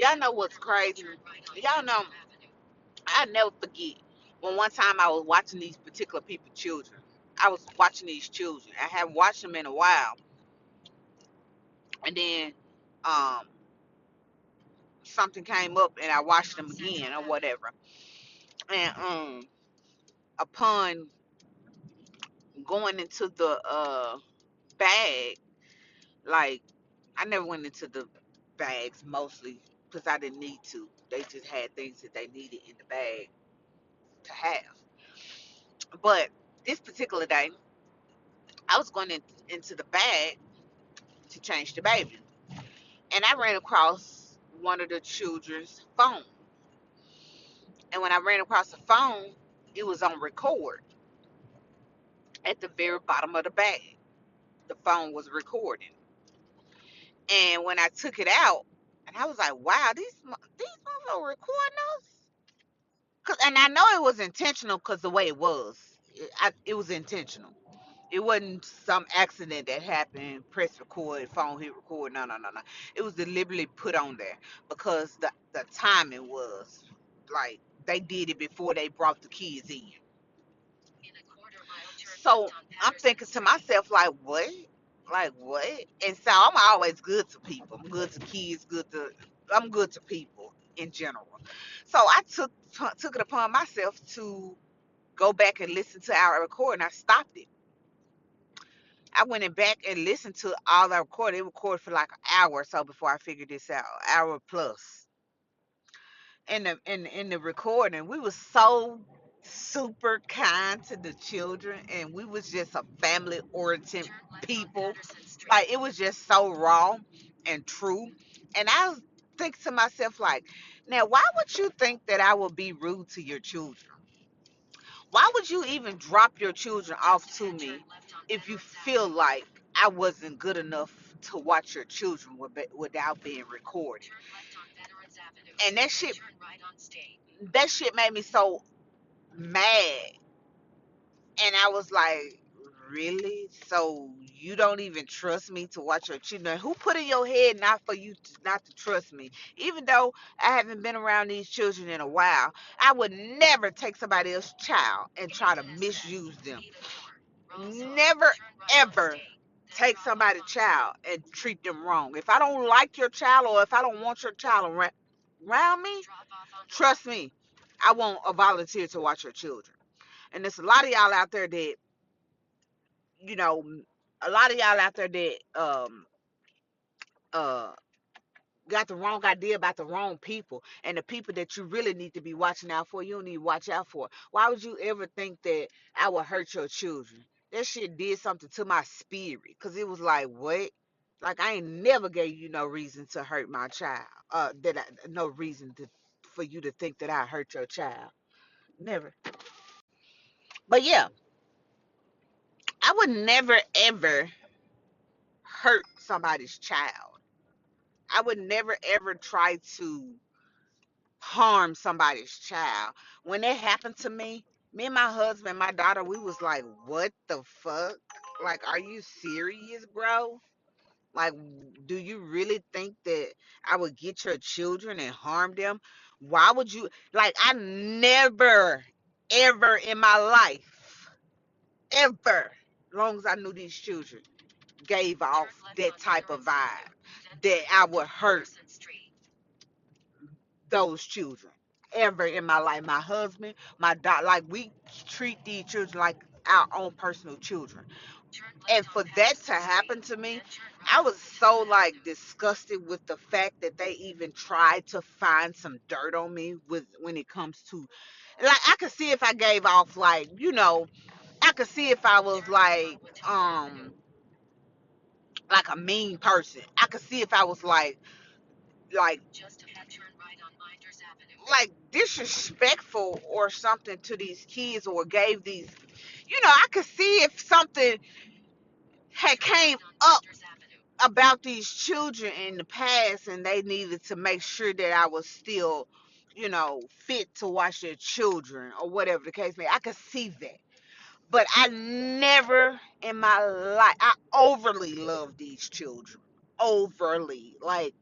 Y'all know what's crazy? Y'all know, I never forget when one time I was watching these particular people, children. I was watching these children. I haven't watched them in a while, and then um something came up, and I watched them again or whatever. And upon going into the bag, like I never went into the bags mostly because I didn't need to. They just had things that they needed in the bag to have. But this particular day, I was going into the bag to change the baby, and I ran across one of the children's phone. And when I ran across the phone, it was on record at the very bottom of the bag. The phone was recording, and when I took it out, and I was like, "Wow, these motherfuckers recording us." And I know it was intentional because the way it was, it was intentional. It wasn't some accident that happened. Press record, phone hit record. No, no, no, no. It was deliberately put on there because the timing was like they did it before they brought the kids in. So I'm thinking to myself, like, what? Like what? And so I'm always good to people. I'm good to kids. I'm good to people in general. So I took it upon myself to go back and listen to our recording. I stopped it. I went in back and listened to all the recording. It recorded for like an hour or so before I figured this out. Hour plus. In the recording, we was so super kind to the children, and we was just a family oriented people. Like it was just so raw and true. And I was think to myself like, now why would you think that I would be rude to your children? Why would you even drop your children off to me if you feel like I wasn't good enough to watch your children without being recorded? And that shit made me so mad. And I was like, really? So you don't even trust me to watch your children? Who put in your head not for you not to trust me? Even though I haven't been around these children in a while, I would never take somebody else's child and try to misuse them. Never ever take somebody's child and treat them wrong. If I don't like your child or if I don't want your child around me, trust me, I won't volunteer to watch your children. And there's a lot of y'all out there that, you know, a lot of y'all out there that uh got the wrong idea about the wrong people and the people that you really need to be watching out for. You don't need to watch out for. Why would you ever think that I would hurt your children? That shit did something to my spirit because it was like, what? Like I ain't never gave you no reason to hurt my child. No reason for you to think that I hurt your child. Never. But yeah, I would never ever hurt somebody's child. I would never ever try to harm somebody's child. When it happened to me and my husband, my daughter, we was like, what the fuck? Like, are you serious, bro? Like, do you really think that I would get your children and harm them? Why would you? Like, I never, ever in my life, ever, long as I knew these children, gave off that type of vibe that I would hurt those children ever in my life. My husband, my daughter, like we treat these children like our own personal children. And for that to happen to me, I was so like disgusted with the fact that they even tried to find some dirt on me with when it comes to like I could see if I gave off like, I could see if I was um like a mean person. I could see if I was like disrespectful or something to these kids or gave these I could see if something had came up about these children in the past and they needed to make sure that I was still fit to watch their children or whatever the case may be. I could see that, but I never in my life I overly love these children overly, like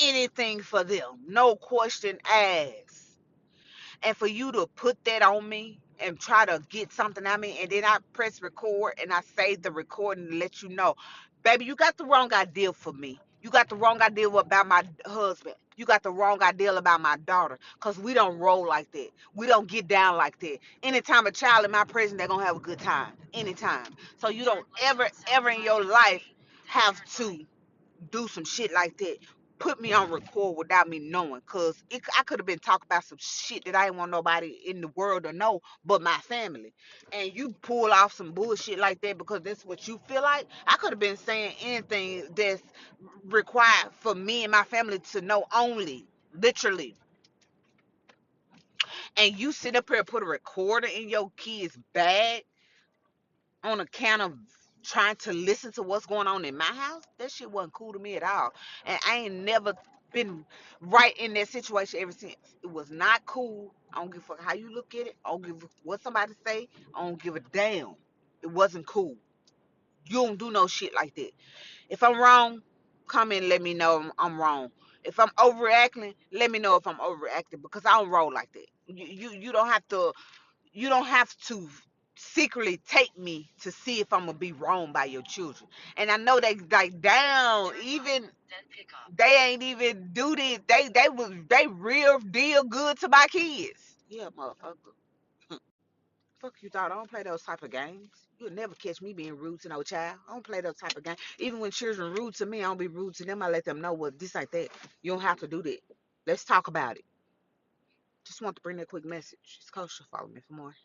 anything for them, no question asked. And for you to put that on me and try to get something out of me, and then I press record and I save the recording to let you know, baby, you got the wrong idea for me. You got the wrong idea about my husband. You got the wrong idea about my daughter. Because we don't roll like that. We don't get down like that. Anytime a child in my presence, they're going to have a good time. Anytime. So you don't ever in your life have to do some shit like that. Put me on record without me knowing, cause I could have been talking about some shit that I didn't want nobody in the world to know but my family. And you pull off some bullshit like that because that's what you feel like. I could have been saying anything that's required for me and my family to know only, literally. And you sit up here and put a recorder in your kid's bag on account of trying to listen to what's going on in my house, that shit wasn't cool to me at all. And I ain't never been right in that situation ever since. It was not cool. I don't give a fuck how you look at it. I don't give a what somebody say. I don't give a damn. It wasn't cool. You don't do no shit like that. If I'm wrong, come in and let me know I'm wrong. If I'm overreacting, let me know if I'm overreacting because I don't roll like that. You don't have to secretly take me to see if I'm gonna be wrong by your children. And I know they like down even they ain't even do this. They real deal good to my kids. Yeah, motherfucker. Fuck you thought I don't play those type of games. You'll never catch me being rude to no child. I don't play those type of games. Even when children rude to me, I don't be rude to them. I let them know what this like that. You don't have to do that. Let's talk about it. Just want to bring that quick message. It's kosher. Follow me for more.